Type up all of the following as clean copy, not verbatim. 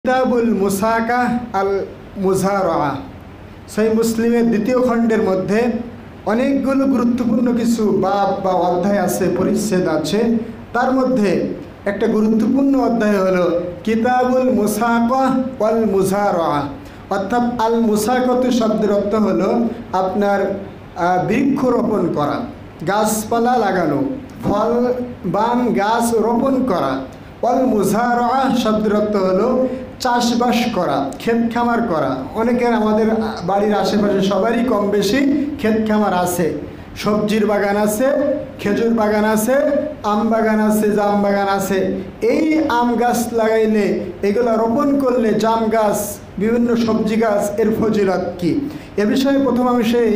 কিতাবুল মুসাকাহ আল মুজারাআ সহিহ মুসলিমের দ্বিতীয় খণ্ডের মধ্যে অনেকগুলো গুরুত্বপূর্ণ কিছু বাব বা অধ্যায় আছে, পরিচ্ছেদ আছে। তার মধ্যে একটা গুরুত্বপূর্ণ অধ্যায় হলো কিতাবুল মুসাকাহ ওয়াল মুজারাআ, অর্থাৎ আল মুসাকাতু শব্দের অর্থ হলো আপনার বৃক্ষরোপণ করা, গাছপালা লাগানো, ফল বান গাছ রোপণ করা। ওয়াল মুজারাআ শব্দের অর্থ হলো চাষবাস করা, ক্ষেত খামার করা। অনেকের আমাদের বাড়ির আশেপাশে সবারই কম বেশি ক্ষেত খামার আছে, সবজির বাগান আছে, খেজুর বাগান আছে, আম বাগান আছে, জাম বাগান আছে। এই আম গাছ লাগাইলে, এগুলো রোপণ করলে, জাম গাছ, বিভিন্ন সবজি গাছ, এর ফজিলত কি, এ বিষয়ে প্রথম অংশেই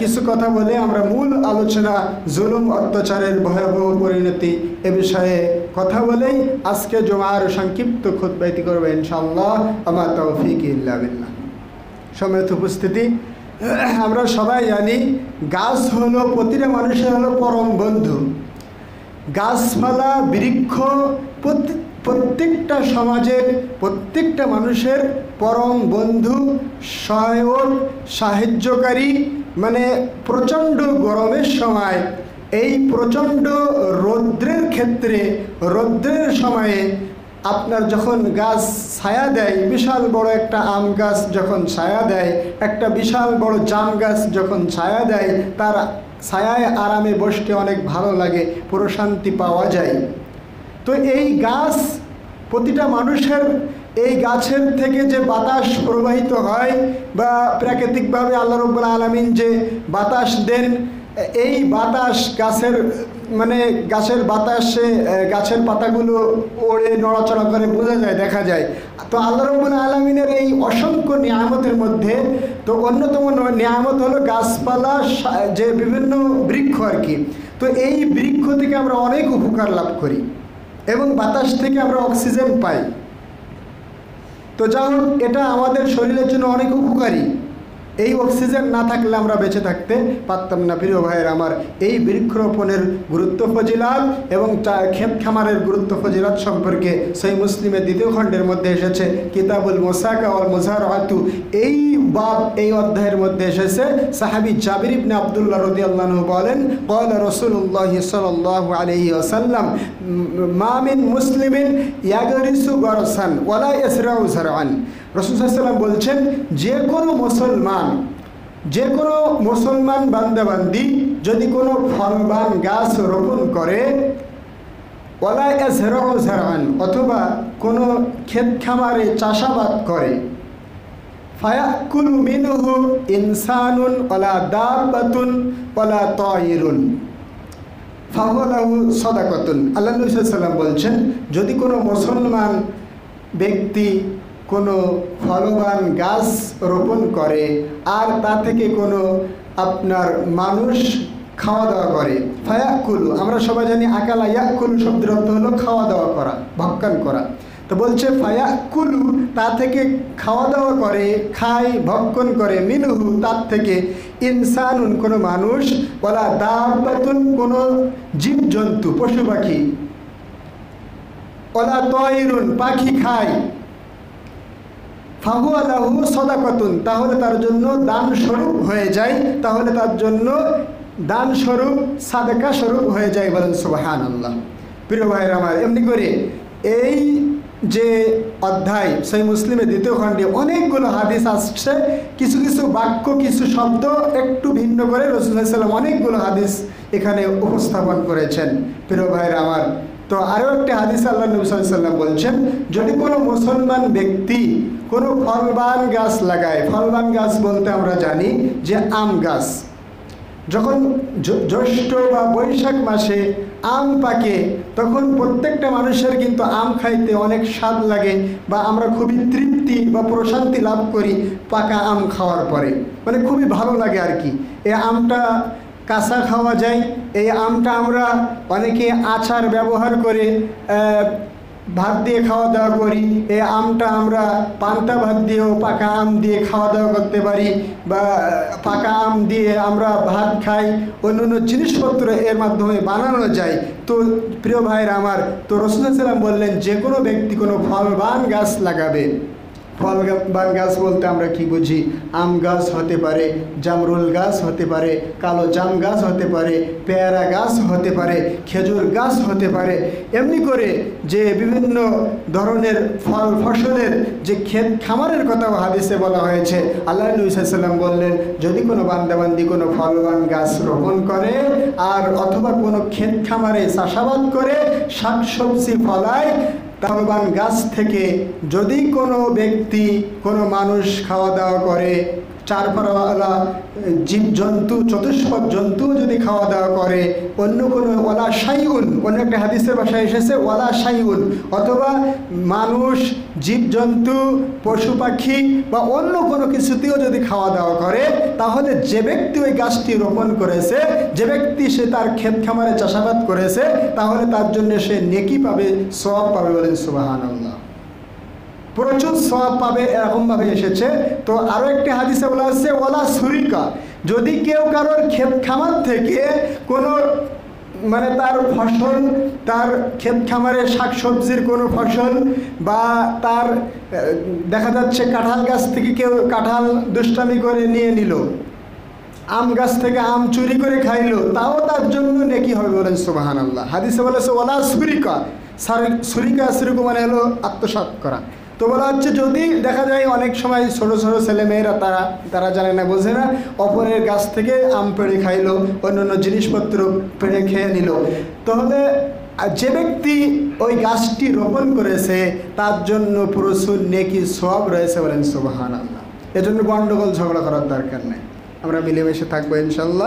কিছু কথা বলে আমরা মূল আলোচনা জুলুম অত্যাচারের ভয়াবহ পরিণতি এ বিষয়ে কথা বলেই আজকে জুমার সংক্ষিপ্ত খুতবাটি করবে ইনশাআল্লাহ। আমা তৌফিক ইল্লা বিল্লাহ। সম্মানিত উপস্থিতি, আমরা সবাই জানি গাছ হলো প্রতিটা মানুষের হলো পরম বন্ধু। গাছপালা বৃক্ষ প্রত্যেকটা সমাজের, প্রত্যেকটা মানুষের পরম বন্ধু, সহায়ক, সাহায্যকারী। মানে প্রচণ্ড গরমের সময়, এই প্রচণ্ড রৌদ্রের ক্ষেত্রে, রৌদ্রের সময়ে আপনার যখন গাছ ছায়া দেয়, বিশাল বড় একটা আম গাছ যখন ছায়া দেয়, একটা বিশাল বড় জাম গাছ যখন ছায়া দেয়, তার ছায়ায় আরামে বসতে অনেক ভালো লাগে, প্রশান্তি পাওয়া যায়। তো এই গাছ প্রতিটা মানুষের, এই গাছের থেকে যে বাতাস প্রবাহিত হয় বা প্রাকৃতিকভাবে আল্লাহ রাব্বুল আলামিন যে বাতাস দেন, এই বাতাস গাছের গাছের বাতাসে গাছের পাতাগুলো ওড়ে নড়াচড়া করে, বোঝা যায়, দেখা যায়। তো আল্লাহ রাব্বুল আলামিনের এই অসংখ্য নিয়ামতের মধ্যে তো অন্যতম নিয়ামত হলো গাছপালা, যে বিভিন্ন বৃক্ষ আর কি। তো এই বৃক্ষ থেকে আমরা অনেক উপকার লাভ করি এবং বাতাস থেকে আমরা অক্সিজেন পাই। তো যা হোক, এটা আমাদের শরীরের জন্য অনেক উপকারী। এই অক্সিজেন না থাকলে আমরা বেঁচে থাকতে পারতাম না। প্রিয় ভাইয়ের আমার, এই বৃক্ষরোপণের গুরুত্ব ফজিলাত এবং ক্ষেত খামারের গুরুত্ব ফজিলাত সম্পর্কে সহিহ মুসলিমের দ্বিতীয় খণ্ডের মধ্যে এসেছে কিতাবুল মুসাকাহ ওয়াল মুজারাআতু। এই বাব, এই অধ্যায়ের মধ্যে এসেছে সাহাবী জাবির ইবনে আব্দুল্লাহ রাদিয়াল্লাহু আনহু বলেন, ক্বালা রাসূলুল্লাহ সাল্লাল্লাহু আলাইহি ওয়াসাল্লাম মা মিন মুসলিমিন ইয়াগরিসু গরসান ওয়ালা ইয়াসরাউ যারআন। রাসূল সাল্লাল্লাহু আলাইহি ওয়াসাল্লাম বলছেন, যে কোনো মুসলমান বান্দাবান্দি যদি কোনো ফলবান গাছ রোপণ করে, ওয়ালা ইয়াসরাউ যারআন, অথবা কোনো ক্ষেত খামারে চাষাবাদ করে, ফায়াকুলু মিনহু ইনসানুন ওয়ালা দাব্বাতুন ওয়ালা তায়িরুন ফাহুয়া লাহু সাদাকাতুন। আল্লাহ নবী সাল্লাল্লাহু আলাইহি ওয়াসাল্লাম বলছেন, যদি কোনো মুসলমান ব্যক্তি কোনো ফলবান গাছ রোপণ করে আর তা থেকে কোনো আপনার মানুষ খাওয়া দাওয়া করে, ফায়াকুলু, আমরা সবাই জানি আকালা ইয়াকুলু শব্দের অর্থ হলো খাওয়া দাওয়া করা, ভক্ষণ করা। তো বলছে ফায়াকুলু, তা থেকে খাওয়া দাওয়া করে, খায়, ভক্ষণ করে, মিনহু, তার থেকে, ইনসানুন, কোনো মানুষ, ওয়ালা দাব্বাতুন, কোনো জীবজন্তু, পশু পাখি, ওয়ালা তায়িরুন, পাখি খায়, ফাহুয়া লাহু সাদাকাতুন, তাহলে তার জন্য দান স্বরূপ হয়ে যায়, তাহলে তার জন্য দান স্বরূপ, সাদাকা স্বরূপ হয়ে যায়। বলেন সুবহানাল্লাহ। প্রিয় ভাইয়ের আমার, এমনি করে এই যে অধ্যায় সহিহ মুসলিমের দ্বিতীয় খণ্ডে অনেকগুলো হাদিস আসছে, কিছু কিছু বাক্য, কিছু শব্দ একটু ভিন্ন করে রাসূলুল্লাহ সাল্লাল্লাহু আলাইহি ওয়াসাল্লাম অনেকগুলো হাদিস এখানে উপস্থাপন করেছেন। প্রিয় ভাইয়ের আমার, তো আরও একটা হাদিস আল্লাহ নবী সাল্লাল্লাহু আলাইহি ওয়াসাল্লাম বলছেন, যদি কোনো মুসলমান ব্যক্তি কোনো ফলবান গাছ লাগায়, ফলবান গাছ বলতে আমরা জানি যে আম গাছ, যখন জ্যৈষ্ঠ বা বৈশাখ মাসে আম পাকে, তখন প্রত্যেকটা মানুষের কিন্তু আম খাইতে অনেক স্বাদ লাগে, বা আমরা খুবই তৃপ্তি বা প্রশান্তি লাভ করি পাকা আম খাওয়ার পরে, মানে খুবই ভালো লাগে আর কি। এই আমটা কাঁচা খাওয়া যায়, এই আমটা আমরা অনেকে আচার ব্যবহার করে ভাত দিয়ে খাওয়া দাওয়া করি, এই আমটা আমরা পান্তা ভাত দিয়েও পাকা আম দিয়ে খাওয়া দাওয়া করতে পারি, বা পাকা আম দিয়ে আমরা ভাত খাই, অন্য অন্য জিনিসপত্র এর মাধ্যমে বানানো যায়। তো প্রিয় ভাইরা আমার, তো রাসূলুল্লাহ সাল্লাল্লাহু আলাইহি ওয়াসাল্লাম বললেন যে কোনো ব্যক্তি কোনো ফলবান গাছ লাগাবে। ফলবান গাছ বলতে আমরা কি বুঝি? আম গাছ হতে পারে, জামরুল গাছ হতে পারে, কালো জাম গাছ হতে পারে, পেয়ারা গাছ হতে পারে, খেজুর গাছ হতে পারে। এমনি করে যে বিভিন্ন ধরনের ফল ফসলের যে ক্ষেত খামারের কথাও হাদিসে বলা হয়েছে। আল্লাহ নবী সাল্লাল্লাহু আলাইহি ওয়াসাল্লাম বললেন, যদি কোনো বান্দাবান্দি কোনো ফলবান গাছ রোপণ করে আর অথবা কোনো ক্ষেত খামারে চাষাবাদ করে শাকসবজি ফলায়, ফলবান গাছ থেকে যদি কোনো ব্যক্তি কোনো মানুষ খাওয়া দাওয়া করে, চারপাড়াওয়ালা জীবজন্তু চতুষ্পদ জন্তু যদি খাওয়া দাওয়া করে, অন্য কোনো ওয়ালা শাইউন, অন্য একটা হাদিসের ভাষায় এসেছে ওয়ালা শাইউন, অথবা মানুষ জীবজন্তু পশু পাখি বা অন্য কোনো কিছুতেও যদি খাওয়া দাওয়া করে, তাহলে যে ব্যক্তি ওই গাছটি রোপণ করেছে, যে ব্যক্তি সে তার ক্ষেত খামারে চাষাবাদ করেছে, তাহলে তার জন্য সে নেকি পাবে, সওয়াব পাবে। বলেন সুবহানাল্লাহ। প্রচুর সওয়াব পাবে, এরকমভাবে এসেছে। তো আরও একটি হাদিসে বলা হচ্ছে ওয়ালা সুরিকা, যদি কেউ কারোর ক্ষেত খামার থেকে কোনো মানে তার ফসল, তার ক্ষেত খামারে শাকসবজির কোনো ফসল, বা তার দেখা যাচ্ছে কাঁঠাল গাছ থেকে কেউ কাঁঠাল দুষ্টামি করে নিয়ে নিল, আম গাছ থেকে আম চুরি করে খাইলো, তাও তার জন্য নেকি হবে। বলেন সুবহানাল্লাহ। হাদিসে বলেছে ওয়ালা সুরিকা, সুরিকা সুরিকা মানে হলো আত্মসাৎ করা। তো বলা হচ্ছে যদি দেখা যায় অনেক সময় ছোটো ছোটো ছেলেমেয়েরা তারা জানে না, বোঝে না, অপরের গাছ থেকে আম পেড়ে খাইলো, অন্য অন্য জিনিসপত্র পেড়ে খেয়ে নিল, তাহলে যে ব্যক্তি ওই গাছটি রোপণ করেছে তার জন্য প্রচুর নেকি সওয়াব রয়েছে। বলেন সুবহানাল্লাহ। এজন্য গন্ডগোল ঝগড়া করার দরকার নেই, আমরা মিলেমিশে থাকবো ইনশাল্লাহ।